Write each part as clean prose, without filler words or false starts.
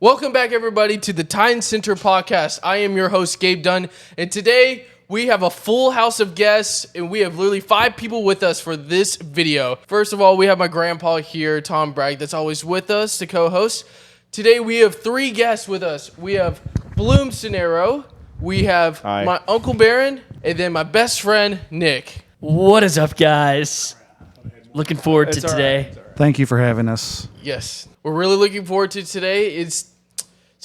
Welcome back, everybody, to the Titan Center podcast. I am your host, Gabe Dunn, and today we have a full house of guests, and we have literally 5 people with us for this video. First of all, we have my grandpa here, Tom Bragg, that's always with us to co-host. Today we have 3 guests with us. We have Bloom Cenero, we have my Uncle Baron, and then my best friend, Nick. What is up, guys? Looking forward to today. Thank you for having us. Yes, we're really looking forward to today. It's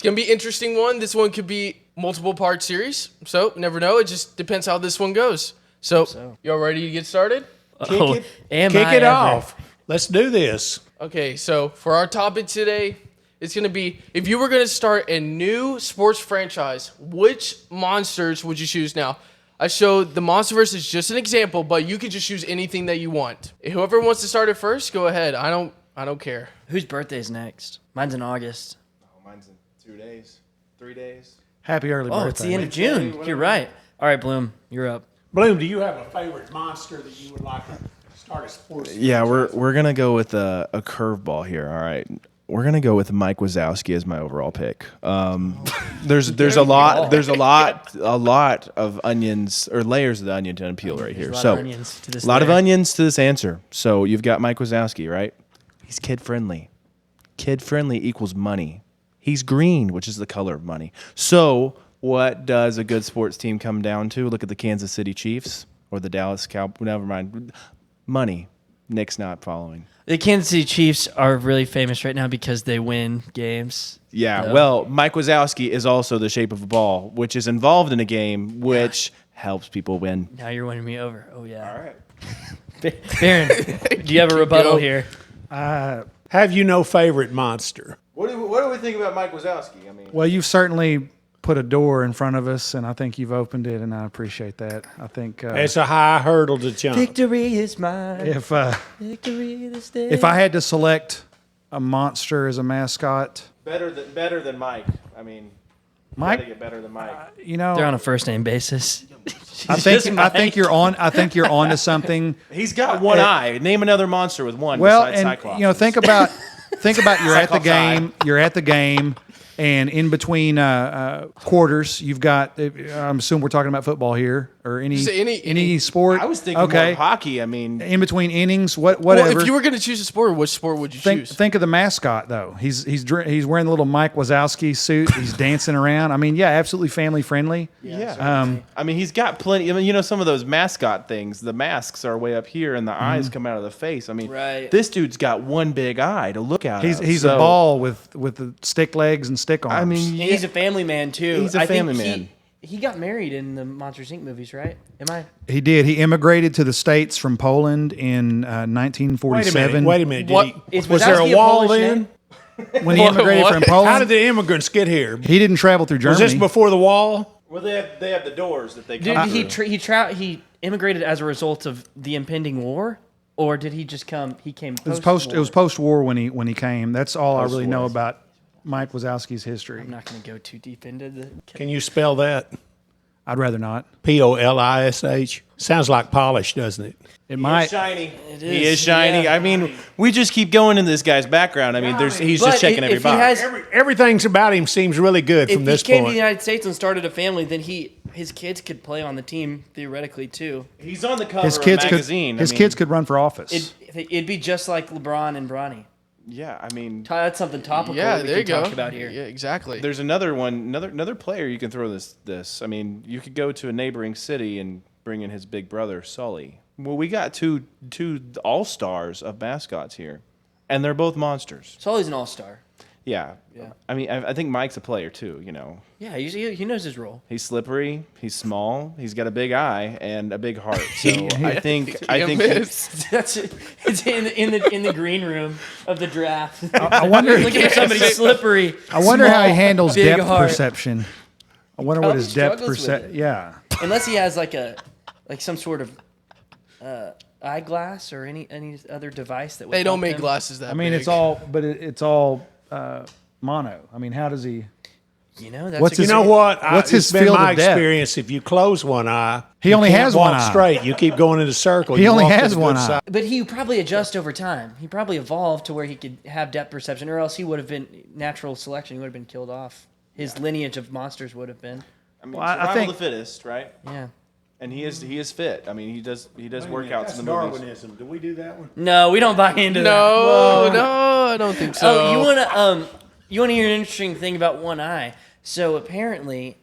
going to be an interesting one. This one could be multiple part series, so never know. It just depends how this one goes. So. Y'all ready to get started? Kick it off. Let's do this. Okay, so for our topic today, it's going to be, if you were going to start a new sports franchise, which monsters would you choose? Now, I showed the Monsterverse is just an example, but you can just choose anything that you want. Whoever wants to start it first, go ahead. I don't care. Whose birthday's next? Mine's in August. Mine's in 2 days, 3 days. Happy early birthday. Oh, it's the end of June. You're right. All right, Bloom, you're up. Bloom, do you have a favorite monster that you would like to start a sports? Yeah, we're gonna go with a curveball here. All right, we're gonna go with Mike Wazowski as my overall pick. There's a lot of onions or layers of the onion to unpeel right here. There's a lot of onions to this a lot of layer. onions to this answer. So you've got Mike Wazowski, right? He's kid friendly. Kid friendly equals money. He's green, which is the color of money. So what does a good sports team come down to? Look at the Kansas City Chiefs or the Dallas Cowboys. Never mind. Money. Nick's not following. The Kansas City Chiefs are really famous right now because they win games. Yeah, well, Mike Wazowski is also the shape of a ball, which is involved in a game, which helps people win. Now you're winning me over. Oh, yeah. All right. Baron, do you have a rebuttal here? Have you no favorite monster? What do we think about Mike Wazowski? I mean, Well, you've certainly put a door in front of us, and I think you've opened it, and I appreciate that. I think It's a high hurdle to jump. Victory is mine. Victory this day. if I had to select a monster as a mascot, better than Mike. I mean, Mike, gotta get better than Mike. you know, They're on a first name basis. I think you're on to something. He's got one eye. Name another monster with one. Well, besides and Cyclops. think about you're at the Cyclops eye. game. You're at the game, and in between quarters, you've got. I'm assuming we're talking about football here, or any Just any- sport. I was thinking more of hockey. I mean, In between innings, whatever. Well, if you were going to choose a sport, which sport would you choose? Think of the mascot though. He's wearing the little Mike Wazowski suit. He's dancing around. I mean, yeah, absolutely family friendly. yeah. I mean, he's got plenty. I mean, some of those mascot things. The masks are way up here, and the eyes come out of the face. I mean, Right. this dude's got one big eye to look out. He's a ball with the stick legs and stick arms. I mean, He's a family man, too. He's a I think family man. He got married in the Monsters, Inc. movies, right? Am I? he did. He immigrated to the States from Poland in 1947. Wait a minute. What- Is Was there Wazowski a wall Polish then? name? When he immigrated What? from How did Poland, the immigrants get here? he didn't travel through Was Germany. this before the wall? well, they have the doors that they Did come he through. he immigrated as a result of the impending war, or did he just come? He came. It was post-war when he came. That's all I really know about Mike Wazowski's history. I'm not going to go too deep into the. Can you spell that? I'd rather not. Polish. Sounds like polish, doesn't it? It might. Shiny. is, He is shiny. yeah. I mean, we just keep going in this guy's background. I mean, he's But just checking if every he box. has, Everything's about him seems really good if from he this came to the point. United States and started a family, then his kids could play on the team theoretically too. He's on the cover His of a kids magazine. kids could run for office. It'd be just like LeBron and Bronny. Yeah, I mean, That's something topical yeah, we there you can go. talk about here. Yeah, exactly. there's another one, another player you can throw this. I mean, you could go to a neighboring city and bring in his big brother Sully. Well, we got two all-stars of mascots here, and they're both monsters. Sully's an all-star. Yeah. I mean, I think Mike's a player too. Yeah, he knows his role. He's slippery. He's small. He's got a big eye and a big heart. So I think missed. That's it. It's in the green room of the draft. I wonder. Looking for somebody slippery. I wonder how he small, handles big depth heart. perception. I wonder what his depth struggles with perception. it. Yeah. Unless he has like some sort of eyeglass or any other device that would They don't help make him. glasses that I mean, big. it's all mono. I mean, how does he? You know, that's What's a his- good- You know what? What's his it's been field my of depth? experience. If you close one eye, He you only can't has walk one eye. straight. You keep going in a circle. He You only walk to has the one good eye. side. But he probably adjust over time. He probably evolved to where he could have depth perception, or else he would have been natural selection. He would have been killed off. His lineage of monsters would have been. I mean, Well, I survival think- of the fittest, right? Yeah. And he is fit. I mean, he does workouts That's in the movies. Darwinism. Did we do that one? No, we don't buy into that. No, I don't think so. Oh, you wanna hear an interesting thing about one eye? So apparently,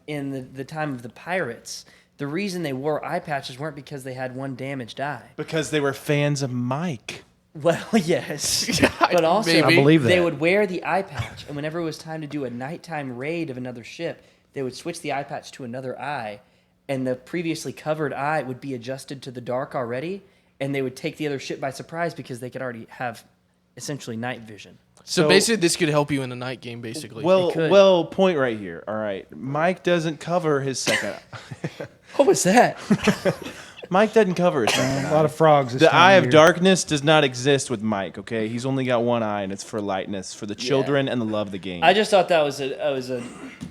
in the time of the pirates, the reason they wore eye patches weren't because they had one damaged eye. Because they were fans of Mike. Well, yes, but also Maybe. I believe they that. would wear the eye patch, and whenever it was time to do a nighttime raid of another ship, they would switch the eye patch to another eye, and the previously covered eye would be adjusted to the dark already, and they would take the other ship by surprise because they could already have essentially night vision. So basically, this could help you in a night game, basically. could. Well, point right here. All right, Mike doesn't cover his second. What was that? Mike doesn't cover his second A eye. lot of frogs. This The time eye of year. darkness does not exist with Mike. Okay, he's only got one eye, and it's for lightness, for the children and the love of the game. I just thought that was a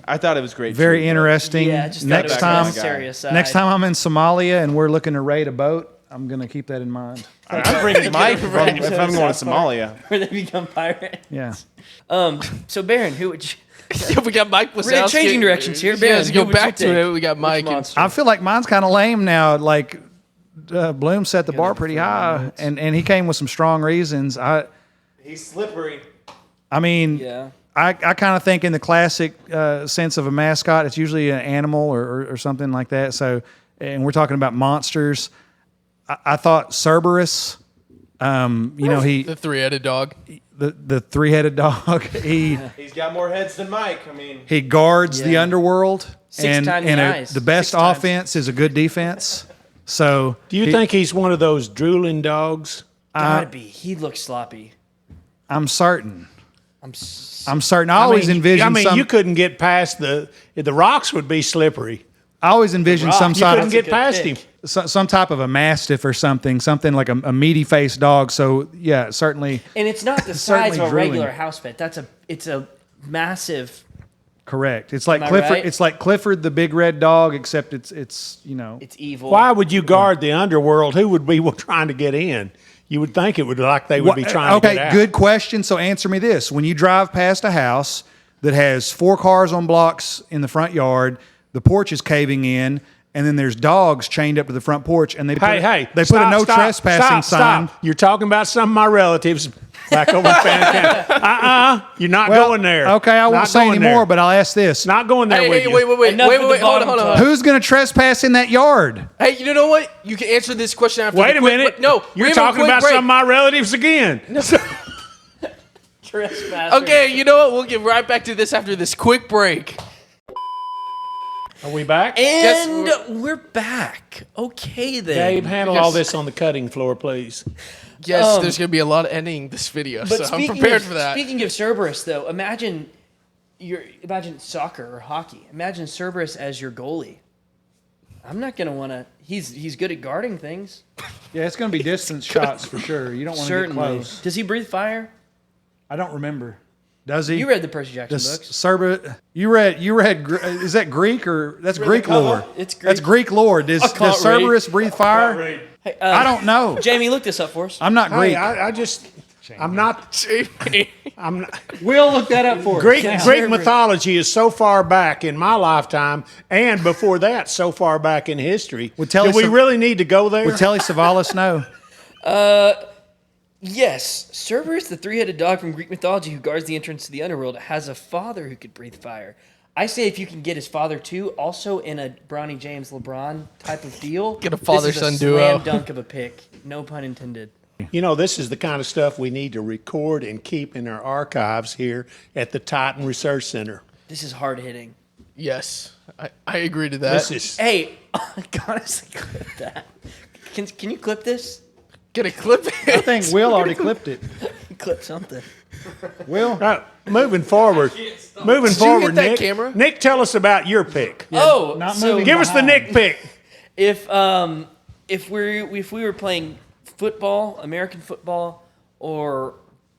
I thought it was great. Very too, but- interesting. yeah. I just Next thought it was time, necessary aside. next time I'm in Somalia and we're looking to raid a boat, I'm gonna keep that in mind. I'm bringing Mike if I'm going to Somalia. where they become pirates. Yeah. So Baron, who would you? we got Mike Wazowski. We're changing directions here. Yeah, Ben, let's who go would you back to take? it. We got Which Mike. And, monster? I feel like mine's kind of lame now. Like Bloom set the bar pretty high, and he came with some strong reasons. He's slippery. I mean, Yeah. I kind of think in the classic sense of a mascot, it's usually an animal or something like that. So, and we're talking about monsters. I thought Cerberus. the three-headed dog. The three-headed dog. He's got more heads than Mike. I mean, He guards the underworld, Six times the eyes. the best 6 times. offense is a good defense. So, Do you think he's one of those drooling dogs? Gotta be. He looks sloppy. I'm certain. I'm I always envision. I mean, some, you couldn't get past the rocks would be slippery. I always envision Rock. some You sort Couldn't of get good past pick. him. some type of a mastiff or something like a meaty faced dog. So yeah, certainly And it's not the size certainly of a drooling. regular house pet. It's a massive. correct. It's like Am I Clifford. right? It's like Clifford the big red dog, except it's It's evil. Why would you guard the underworld? Who would be trying to get in? You would think it would like they would be trying to get out. good question. So answer me this: when you drive past a house that has 4 cars on blocks in the front yard, the porch is caving in, and then there's dogs chained up to the front porch, and they put Hey, they stop, put a no stop, trespassing stop, sign. Stop. You're talking about some of my relatives back over in Fannin County. You're not going there. Okay, I won't Not say going anymore, there. but I'll ask this: Not going there Hey, with hey, you. wait, Enough wait, with the hold bottom on. talk. who's going to trespass in that yard? Hey, you know what? You can answer this question after. Wait the a quick- minute. No, we you're have a talking quick about break. some of my relatives again. Trespasser. Okay, you know what? We'll get right back to this after this quick break. Are we back? And Guess we're back. Okay then. Gabe, handle all this on the cutting floor, please. Yes, there's going to be a lot of editing this video, so I'm prepared for that. Speaking of Cerberus, though, imagine soccer or hockey. Imagine Cerberus as your goalie. I'm not gonna want to. He's good at guarding things. Yeah, it's going to be distance shots for sure. You don't want to get Certainly. close. Does he breathe fire? I don't remember. Does he? You read the Percy Jackson The books. Cerberus. You read. Is that Greek or that's Greek lore? It's Greek. That's Greek lore. Does can't Cerberus breathe fire? Hey, I don't know. Jamie, look this up for us. I'm not Greek. Hey, I'm not. I'm not. We'll look that up for Greek us. Greek mythology is so far back in my lifetime, and before that, so far back in history. Would Telly Do we Sav- really need to go there? Would Telly Savalas know? Yes, Cerberus, the three-headed dog from Greek mythology who guards the entrance to the underworld, has a father who could breathe fire. I say if you can get his father too, also in a Bronny James LeBron type of deal. Get a this father-son is duo. Slam dunk of a pick. No pun intended. You know, this is the kind of stuff we need to record and keep in our archives here at the Titan Research Center. This is hard hitting. Yes, I agree to that. This is Hey, honestly, clip that. Can you clip this? Get a clip. I think Will already clipped it. Clip something. Will? moving forward. Moving Did you forward, hit that Nick. camera? Nick, tell us about your pick. Oh, not so moving. Give us the behind. Nick pick. if we were playing football, American football, or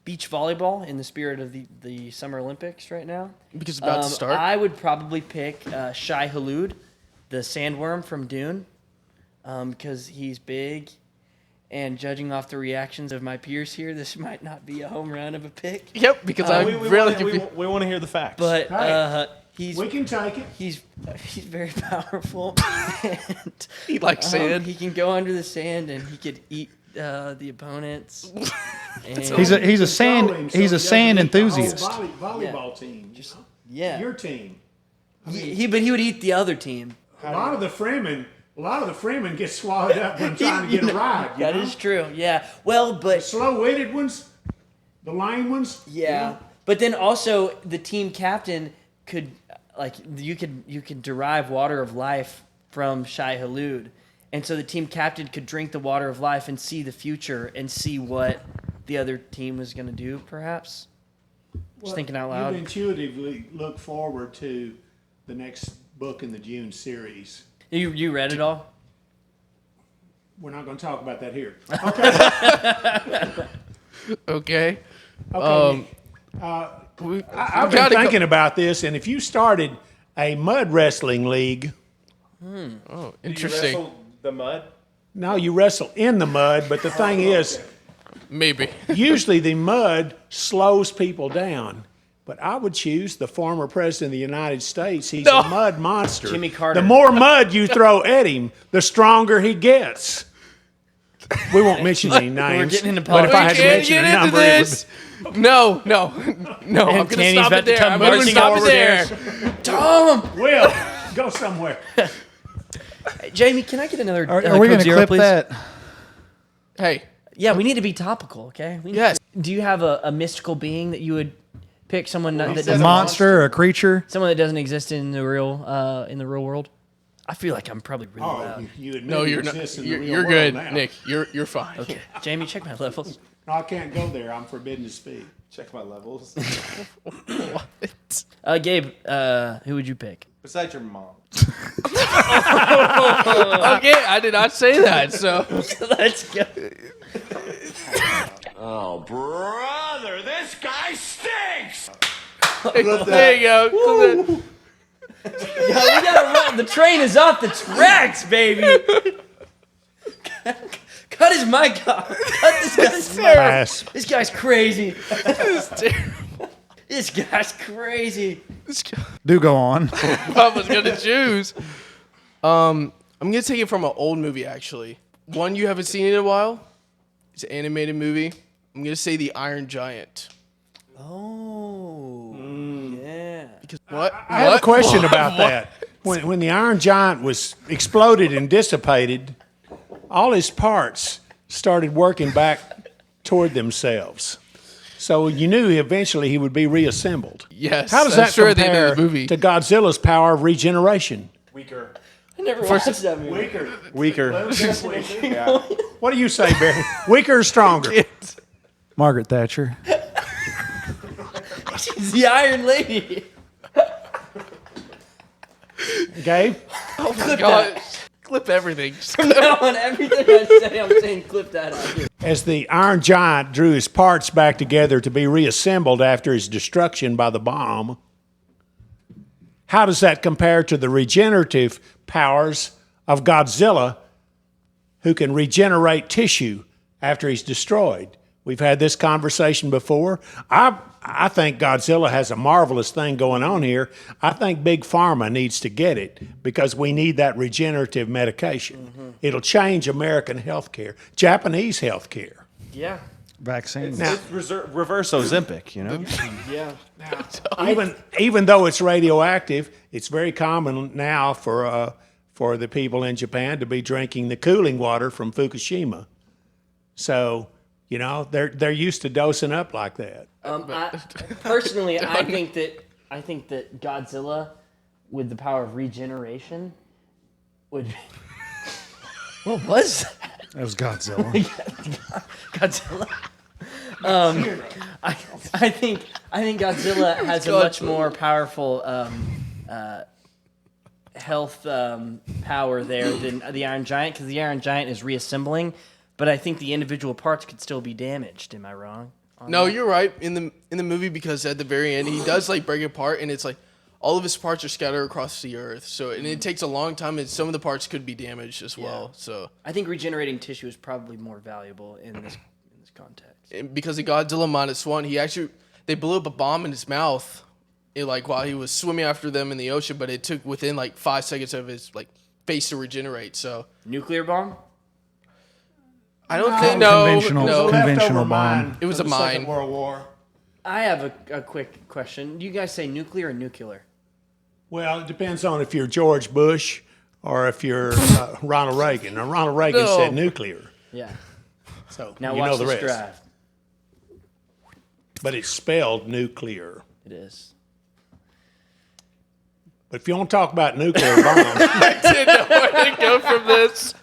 beach volleyball in the spirit of the Summer Olympics right now. Because it's about to start. I would probably pick Shai Hulud, the sandworm from Dune, because he's big. And judging off the reactions of my peers here, this might not be a home run of a pick. Yep, because I'm really confused. we want to hear the facts. But Hey, he's we can take it. he's very powerful. And, He likes sand. He can go under the sand and he could eat the opponents. And He's a sand Control him so he's he a sand doesn't eat the whole enthusiast. Volleyball team. yeah. Your team. But he would eat the other team. A lot of the Freemen get swallowed up when trying to get a ride. You That know? is true. Yeah. Well, but Slow-witted ones, the lame ones. yeah. But then also the team captain could you could derive water of life from Shai Hulud. And so the team captain could drink the water of life and see the future and see what the other team was going to do, perhaps. Just thinking out loud. You intuitively look forward to the next book in the Dune series. You read it all? We're not going to talk about that here. Okay. Okay. We I've gotta been go- thinking about this, and if you started a mud wrestling league, Oh, interesting. the mud. no, you wrestle in the mud, but the thing is, Maybe. usually the mud slows people down. But I would choose the former president of the United States. He's No. a mud monster. Jimmy Carter. The more mud you throw at him, the stronger he gets. We won't mention any names. getting into but if I had We to can't mention get a into number, it would this. No. I'm going to Danny's stop about it to there. come I'm going to marching stop it over there. Tom! be. Will, go somewhere. Jamie, can I get another Are we going Coke to Zero, clip please? that? Hey. Yeah, we need to be topical, okay? Yes. Do you have a mystical being that you would pick? Someone that A doesn't monster, a creature. someone that doesn't exist in the real world. I feel like I'm probably really loud. You admit No, he you're not. exists in the You're, real you're world good, now. Nick. You're fine. Okay, Jamie, check my levels. No, I can't go there. I'm forbidden to speak. Check my levels. What? Gabe, who would you pick? Besides your mom. Okay, I did not say that. So Let's go. Oh, brother, this guy stinks! there you go. We gotta run. The train is off the tracks, baby. Cut his mic off. Cut this guy's mic. Pass. This guy's crazy. This is terrible. This guy's crazy. This guy- Do go on. I was gonna choose. I'm gonna take it from an old movie actually. One you haven't seen in a while. It's an animated movie. I'm gonna say The Iron Giant. Oh, yeah. What? I have What? a question What? about What? that. When the Iron Giant was exploded and dissipated, all his parts started working back toward themselves. So you knew eventually he would be reassembled. Yes. How does I'm that sure at the end compare of the movie. to Godzilla's power of regeneration? Weaker. I never watched that movie. Weaker. Yeah. What do you say, Barry? Weaker or stronger? Margaret Thatcher. She's the Iron Lady. Gabe? God, clip everything. From now on, everything I say, I'm saying clip that out here. As the Iron Giant drew his parts back together to be reassembled after his destruction by the bomb, how does that compare to the regenerative powers of Godzilla, who can regenerate tissue after he's destroyed? We've had this conversation before. I think Godzilla has a marvelous thing going on here. I think Big Pharma needs to get it because we need that regenerative medication. Mm-hmm. It'll change American healthcare, Japanese healthcare. Yeah. Vaccines. Now, Reverse Ozempic, you know? Yeah. even though it's radioactive, it's very common now for the people in Japan to be drinking the cooling water from Fukushima. So, you know, they're used to dosing up like that. Personally, I think that Godzilla, with the power of regeneration, would. What was that? That was Godzilla. Godzilla. I think Godzilla has a much more powerful health power there than the Iron Giant, because the Iron Giant is reassembling, but I think the individual parts could still be damaged. Am I wrong? No, you're right in the movie, because at the very end he does like break it apart, and it's like all of his parts are scattered across the earth. So and it takes a long time, and some of the parts could be damaged as well. So I think regenerating tissue is probably more valuable in this context. and because of Godzilla -1, they blew up a bomb in his mouth, while he was swimming after them in the ocean, but it took within like 5 seconds of his face to regenerate. So Nuclear bomb? I don't think no. Conventional Leftover bomb. It was from a the Second mine. World War. I have a quick question. Do you guys say nuclear or nuclear? Well, it depends on if you're George Bush or if you're Ronald Reagan. Now, Ronald Reagan No. said nuclear, Yeah. so Now you watch know the this rest. drive. But it's spelled nuclear. It is. But if you want to talk about nuclear bombs, I didn't know where to go from this.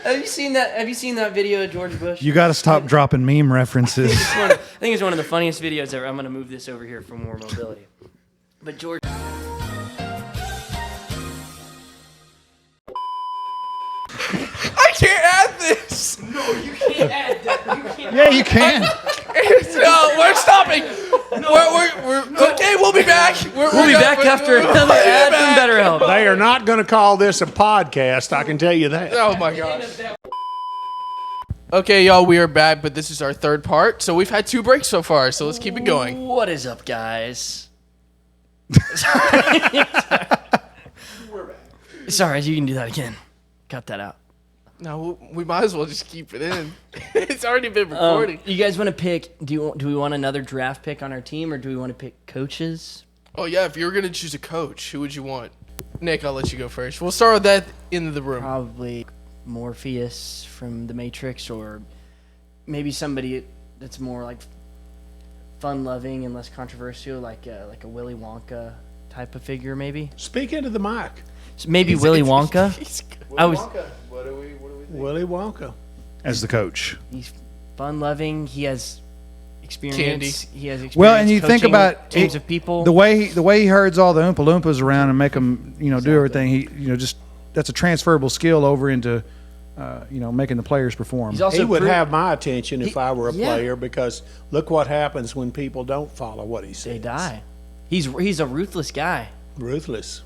Have you seen that? Have you seen that video of George Bush? You got to stop dropping meme references. I think it's one of the funniest videos ever. I'm going to move this over here for more mobility. But George, I can't add this. Yeah, you can. No, we're stopping. We're okay. We'll be back. we'll be back after another ad from BetterHelp. they are not going to call this a podcast. I can tell you that. Oh my gosh. Okay, y'all, we are back, but this is our third part. So we've had 2 breaks so far, so let's keep it going. What is up, guys? Sorry, you can do that again. Cut that out. No, we might as well just keep it in. It's already been recording. You guys want to pick? Do we want another draft pick on our team, or do we want to pick coaches? Oh yeah, if you were gonna choose a coach, who would you want? Nick, I'll let you go first. We'll start with that in the room. Probably Morpheus from The Matrix, or maybe somebody that's more like fun-loving and less controversial, like a Willy Wonka type of figure, maybe. Speak into the mic. So maybe Willy Wonka. He's good. I was. What do we think? Willy Wonka. As the coach. He's fun-loving. He has experience. Candy. He has experience. Well, and you think coaching about teams it- of people. The way he herds all the Oompa Loompas around and make them, do everything. He, just that's a transferable skill over into, making the players perform. He's also He would pro- have my attention if I were a yeah. player, because look what happens when people don't follow what he says. They die. He's a ruthless guy. Ruthless.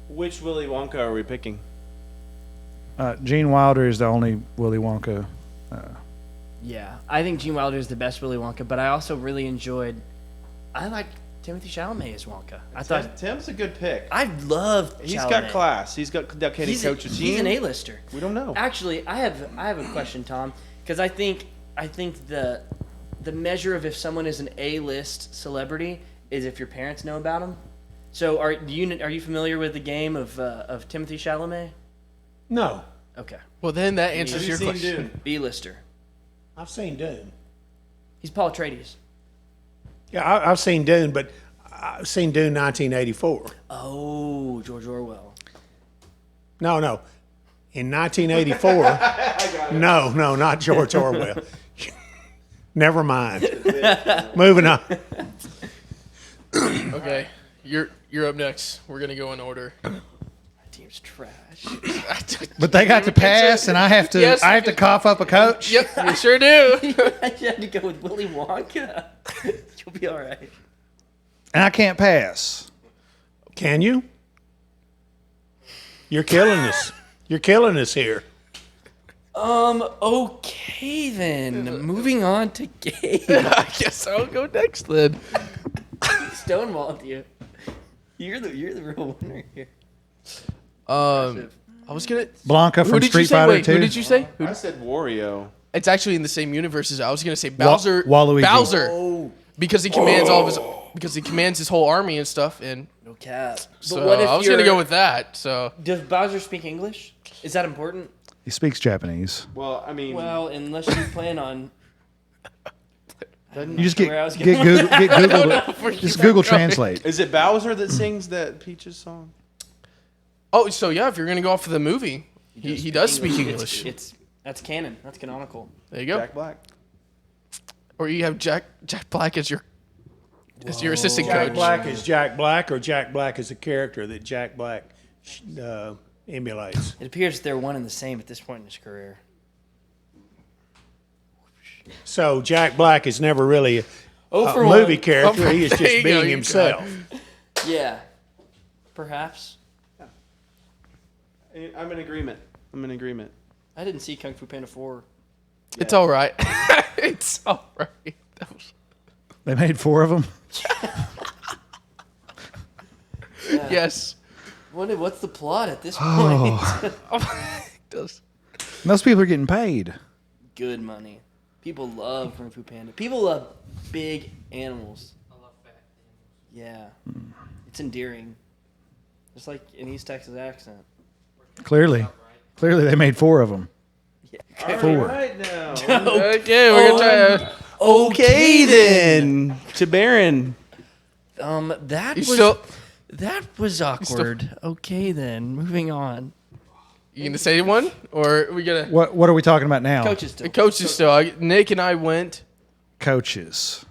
Which Willy Wonka are we picking? Gene Wilder is the only Willy Wonka. Yeah, I think Gene Wilder is the best Willy Wonka, but I also really enjoyed. I like Timothy Chalamet as Wonka. I thought Tim's a good pick. I loved. He's Chalamet. got class. He's got. Can he coach a team? He's an A-lister. We don't know. Actually, I have a question, Tom, because I think the measure of if someone is an A-list celebrity is if your parents know about him. So are you familiar with the game of Timothy Chalamet? No, Okay, Well, then that answers your seen question. Dune? B-lister. I've seen Dune. He's Paul Atreides. Yeah, I've seen Dune, but I've seen Dune 1984. Oh, George Orwell. No. In 1984. No, not George Orwell. Never mind. Moving on. Okay, you're up next. We're gonna go in order. My team's trash. But they got to pass, and I have to. Yes, I have to cough up a coach. Yep, you sure do. I had to go with Willy Wonka. You'll be all right. And I can't pass. Can you? You're killing us. You're killing us here. Okay then. Moving on to Gabe. I guess I'll go next then. Stonewalled you. You're the real winner here. I was gonna. Blanca Who from did you Street say? Fighter Wait, 2. who did you say? I said Wario. It's actually in the same universe as I was gonna say Bowser. Waluigi. Bowser, because he commands all of his, because he commands his whole army and stuff. And No cap. so I was gonna go with that. So Does Bowser speak English? Is that important? He speaks Japanese. Well, I mean, Well, unless you plan on. You just get where I was get going. Google. Just Google Translate. is it Bowser that sings that Peaches song? oh, so yeah, if you're gonna go off of the movie, he does speak English. That's canon. That's canonical. There you go. Jack Black. Or you have Jack Black as your assistant Jack coach. Black is Jack Black, or Jack Black is a character that Jack Black emulates. It appears they're one and the same at this point in his career. So Jack Black is never really a for movie one. character. He is There just you go, being you himself. Yeah. Perhaps. I'm in agreement. I didn't see Kung Fu Panda 4. It's all right. It's all right. They made 4 of them. Yes. What's the plot at this point? It does. Those people are getting paid. Good money. People love Kung Fu Panda. People love big animals. I love fat animals. Yeah. It's endearing. Just like an East Texas accent. Clearly they made 4 of them. Yeah. 4. now. Okay, we're gonna try. Okay then. To Baron. That You was still? that was awkward. Okay then, moving on. You gonna say one, or are we gonna? What are we talking about now? Coaches The still. coach is still. Nick and I went. Coaches.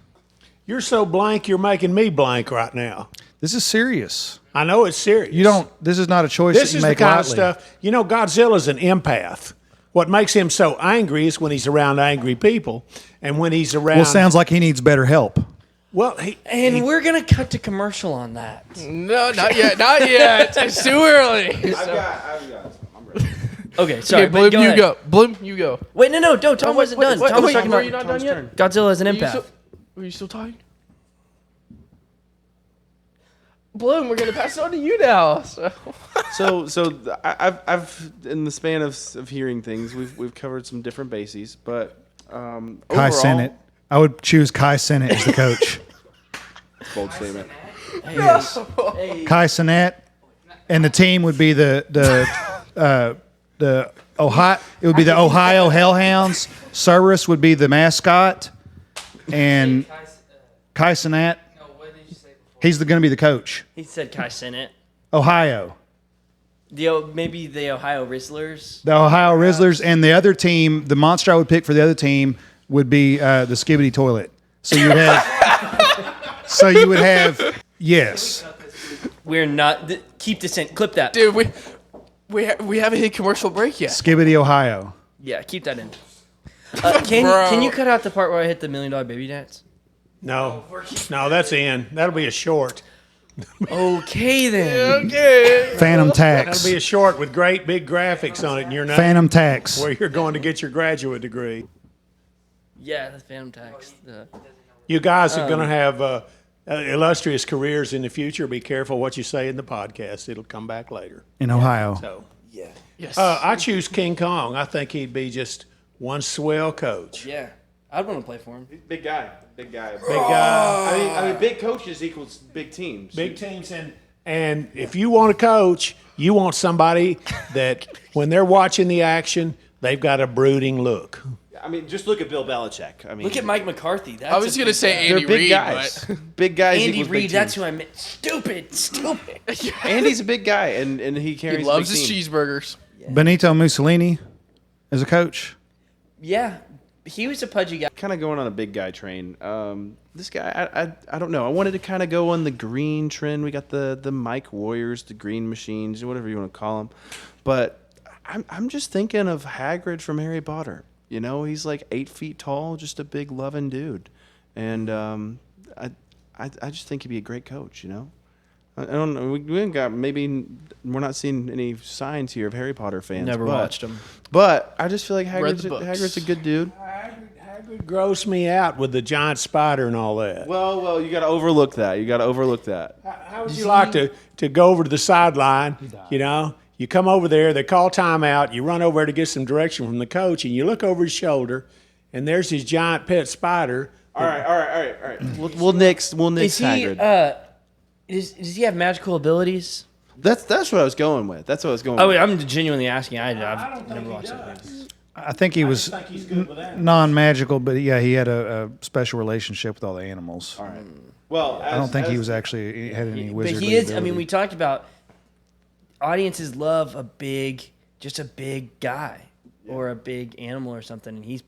You're so blank, you're making me blank right now. This is serious. I know it's serious. This is not a choice This that you is the make kind lightly. of stuff. You know, Godzilla's an empath. What makes him so angry is when he's around angry people, and when he's around. Well, sounds like he needs better help. Well, And we're gonna cut to commercial on that. No, not yet. Not yet. It's too early. I've got. I'm ready. Okay, sorry. Okay, but Bloom, you ahead. go. Bloom, you go. Wait, no. Tom wasn't done. Tom was wait, talking were about you not done yet? Godzilla as an Are you empath. still, were you still talking? Bloom, we're gonna pass it on to you now. I've in the span of hearing things, we've covered some different bases, but Kai overall, Sennett. I would choose Kai Sennett as the coach. bold statement. Kai Sennett, and the team would be the Ohio. It would be the Ohio Hellhounds. Cerberus would be the mascot, and Kai Sennett. He's going to be the coach. He said Kai Sennett. Ohio. Maybe the Ohio Rizzlers. The Ohio Rizzlers, and the other team, the monster I would pick for the other team would be the Skibbity Toilet. So you would have. Yes. We're not. Keep this in. Clip that. Dude, we haven't hit commercial break yet. Skibbity, Ohio. Yeah, keep that in. Can you cut out the part where I hit the $1 Million Baby Dance? no, that's in. That'll be a short. Okay then. Okay. Phantom That'll Tax. be a short with great big graphics on it, and you're not Phantom Tax. where you're going to get your graduate degree. Yeah, that's Phantom Tax. You guys are going to have illustrious careers in the future. Be careful what you say in the podcast; it'll come back later. In Ohio. So, Yes. I choose King Kong. I think he'd be just one swell coach. Yeah, I'd want to play for him. Big guy. Big guy. I mean, big coaches equals big teams. Big teams, and if you want to coach, you want somebody that when they're watching the action, they've got a brooding look. I mean, just look at Bill Belichick. I mean, Look at Mike McCarthy. That's I was gonna say they're Andy big Reid, guys. but Big guys. Andy equals big Reid. That's teams. who I meant. Stupid. Andy's a big guy, and he carries. he a loves big his team. cheeseburgers. Benito Mussolini as a coach. Yeah, he was a pudgy guy. Kind of going on a big guy train. This guy, I don't know. I wanted to kind of go on the green trend. We got the Mike Warriors, the green machines, whatever you want to call them. But I'm just thinking of Hagrid from Harry Potter. You know, he's like 8 feet tall, just a big loving dude, and I just think he'd be a great coach. You know. I don't know. We haven't got maybe we're not seeing any signs here of Harry Potter fans. Never watched him. But I just feel like Read the books. Hagrid's a good dude. Hagrid grossed me out with the giant spider and all that. Well, you got to overlook that. How would you like to go over to the sideline? You know, you come over there, they call timeout, you run over to get some direction from the coach, and you look over his shoulder, and there's his giant pet spider. All right. We'll nix Is he? Hagrid. Does he have magical abilities? That's what I was going with. Oh, wait, I'm genuinely asking. I've never watched it. I think he was I think he's good with that. non-magical, but yeah, he had a special relationship with all the animals. All right. Well, I don't think he was actually he had any But wizardly he is. I ability. mean, we talked about audiences love a big guy or a big animal or something, and he's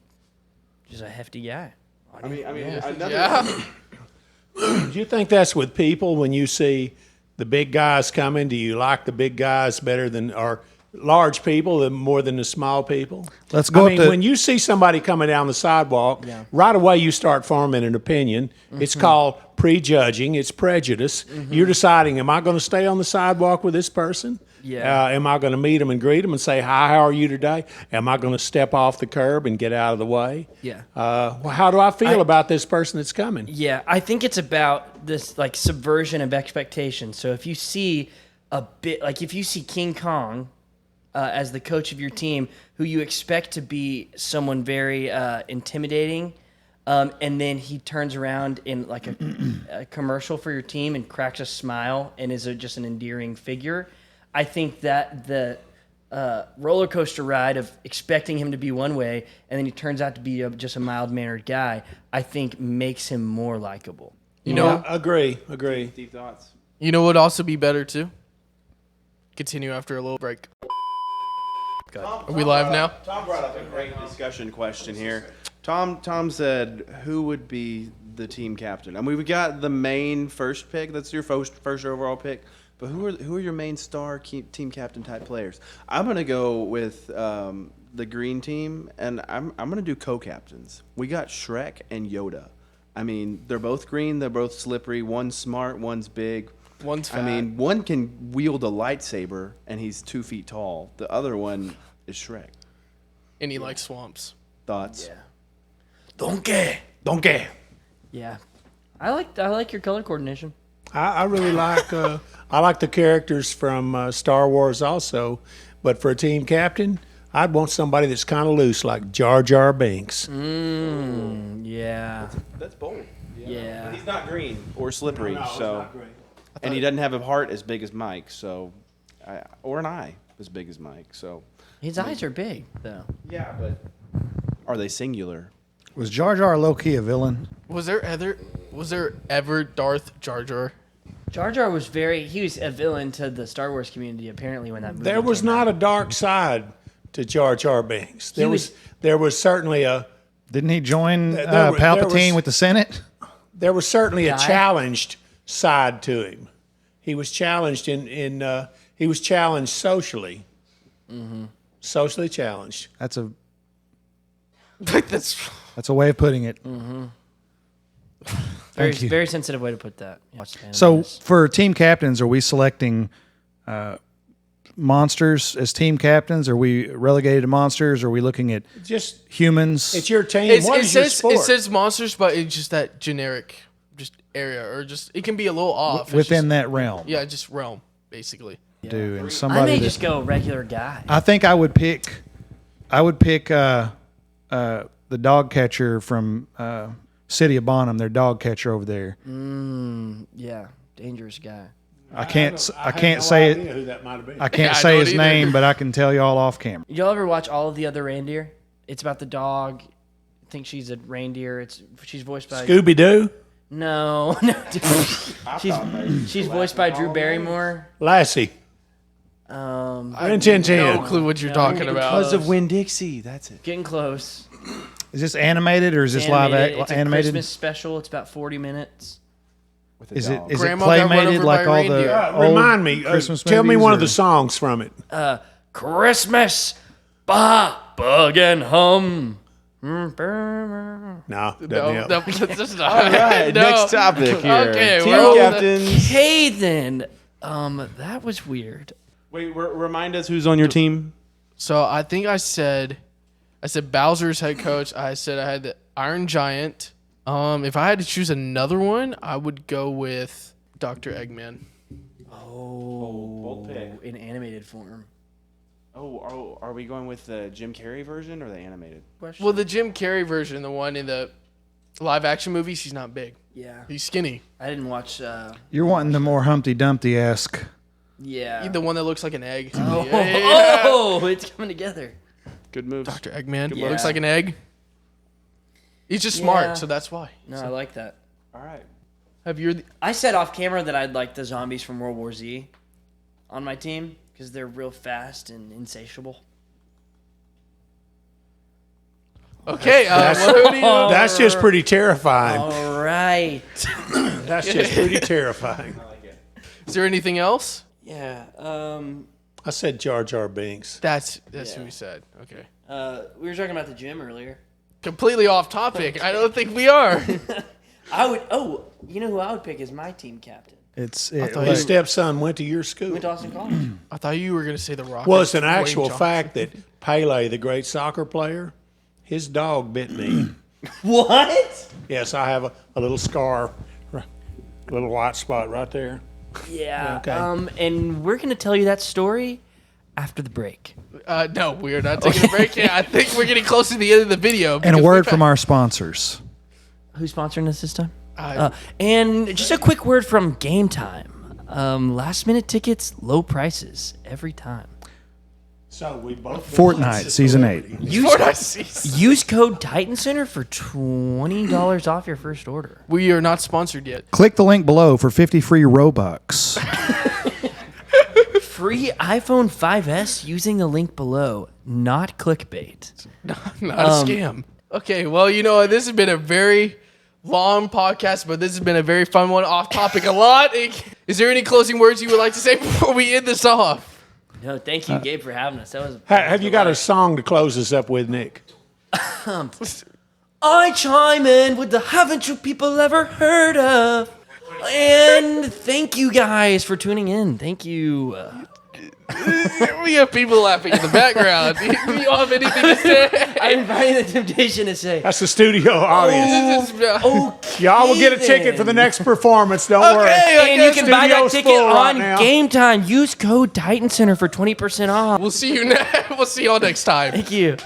just a hefty guy. I mean, another. Yeah. Do you think that's with people when you see the big guys coming? Do you like the big guys better than, or large people more than the small people. Let's go I up mean, to- when you see somebody coming down the sidewalk, right away you start forming an opinion. It's called prejudging. It's prejudice. You're deciding, am I going to stay on the sidewalk with this person? Yeah. Am I going to meet them and greet them and say, hi, how are you today? Am I going to step off the curb and get out of the way? Yeah. Well, how do I feel about this person that's coming? Yeah, I think it's about this like subversion of expectations. So if you see a bit, like if you see King Kong as the coach of your team, who you expect to be someone very intimidating, and then he turns around in like a commercial for your team and cracks a smile and is just an endearing figure, I think that the roller coaster ride of expecting him to be one way and then he turns out to be just a mild-mannered guy, I think makes him more likable. You know, Agree. Deep thoughts. you know what would also be better too? Continue after a little break. Are we live now? Tom brought up a great discussion question here. Tom said, who would be the team captain? I mean, we got the main first pick. That's your first overall pick. But who are your main star team captain type players? I'm gonna go with the green team, and I'm gonna do co-captains. We got Shrek and Yoda. I mean, they're both green. They're both slippery. One's smart. One's big. One's fat. I mean, one can wield a lightsaber, and he's 2 feet tall. The other one is Shrek. And he likes swamps. Thoughts? Yeah. Donkey. Yeah. I like your color coordination. I really like I like the characters from Star Wars also, but for a team captain, I'd want somebody that's kind of loose, like Jar Jar Binks. Yeah. That's bold. Yeah. But he's not green or slippery, and he doesn't have a heart as big as Mike, so, or an eye as big as Mike. So, His eyes are big, though. yeah, but are they singular? Was Jar Jar low key a villain? Was there ever Darth Jar Jar? Jar Jar was he was a villain to the Star Wars community, apparently, when that movie There was came out. not a dark side to Jar Jar Binks. There was- was certainly a Didn't he join there Palpatine was- with the Senate? there was certainly a Guy? challenged side to him. He was challenged he was challenged socially. Socially challenged. That's a That's a way of putting it. Very, Thank you. very sensitive way to put that. Watch the So animes. for team captains, are we selecting monsters as team captains? Are we relegated to monsters? Are we looking at Just humans? it's your team. it What is your says sport? it says monsters, but it's just that generic just area, or just it can be a little off. It's within just- that realm. Yeah, just realm basically. Do and I somebody may that- just go regular guy. I think I would pick the dog catcher from City of Bonham, their dog catcher over there. Yeah, dangerous guy. I can't have no say idea it. who that might have been. I can't I say don't his either. name, but I can tell y'all off camera. Y'all ever watch all of the other reindeer? It's about the dog. I think she's a reindeer. She's voiced by Scooby Doo, no. she's voiced by Drew Barrymore. Lassie, Rin Tin Tin. No clue what you're talking about. Because of Winn-Dixie, that's it. Getting close. Is this animated or is this live It's a animated? Christmas special. It's about 40 minutes. With a Is it dog. is Grandma it got run playmated over like by a all the reindeer. old Remind me. Christmas Tell me movies, one or- of the songs from it. Christmas. Bah, bug and hum. No, doesn't No, help. that's just not. All right, No. next topic here. Okay, Team well, captains. Hey then. That was weird. Wait, remind us who's on your team. So I think I said Bowser's head coach. I said I had the Iron Giant. If I had to choose another one, I would go with Dr. Eggman. Bold pick. In animated form. Oh, are we going with the Jim Carrey version or the animated? Well, the Jim Carrey version, the one in the live action movies, he's not big. Yeah. He's skinny. I didn't watch. You're wanting the more Humpty Dumpty esque. Yeah. The one that looks like an egg. Oh, Yeah, yeah, yeah. oh, it's coming together. Good moves. Dr. Eggman Yeah. looks like an egg. He's just smart, Yeah. so that's why. No, I like that. All right. Have your I said off camera that I'd like the zombies from World War Z on my team because they're real fast and insatiable. okay? Who do you? That's just pretty terrifying. All right. That's just pretty terrifying. Is there anything else? Yeah. I said Jar Jar Binks. That's who we said. Okay. We were talking about the gym earlier. Completely off topic. I don't think we are. I would. Oh, you know who I would pick as my team captain? His stepson went to your school. Went to Austin College. I thought you were going to say the Rock. Well, it's an Dwayne actual Johnson. fact that Pele, the great soccer player, his dog bit me. What? Yes, I have a little scar, a little white spot right there. Yeah. Okay. And we're gonna tell you that story after the break. No, we are not taking a break. Yeah, I think we're getting close to the end of the video. And a because word we've from had- our sponsors. Who's sponsoring us this time? Uh, And just a quick word from Game Time. Last minute tickets, low prices every time. So we both Fortnite, Season 8. Fortnite season. Use code Titan Center for $20 off your first order. We are not sponsored yet. Click the link below for 50 free Robux. Free iPhone 5S using the link below. Not clickbait. Not a scam. Okay, well, you know, this has been a very long podcast, but this has been a very fun one. Off topic a lot. Is there any closing words you would like to say before we end this off? No, thank you, Gabe, for having us. That was. Have you got a song to close us up with, Nick? I chime in with the haven't you people ever heard of? And thank you guys for tuning in. Thank you. We have people laughing in the background. Do you all have anything to say? I'm inviting the temptation to say. That's the studio audience. This is- Okay, Y'all will get a ticket for the next performance. Don't worry. Okay, And you can buy that Studio's ticket full right on now. Game Time. Use code Titan Center for 20% off. We'll see you. We'll see y'all next time. Thank you.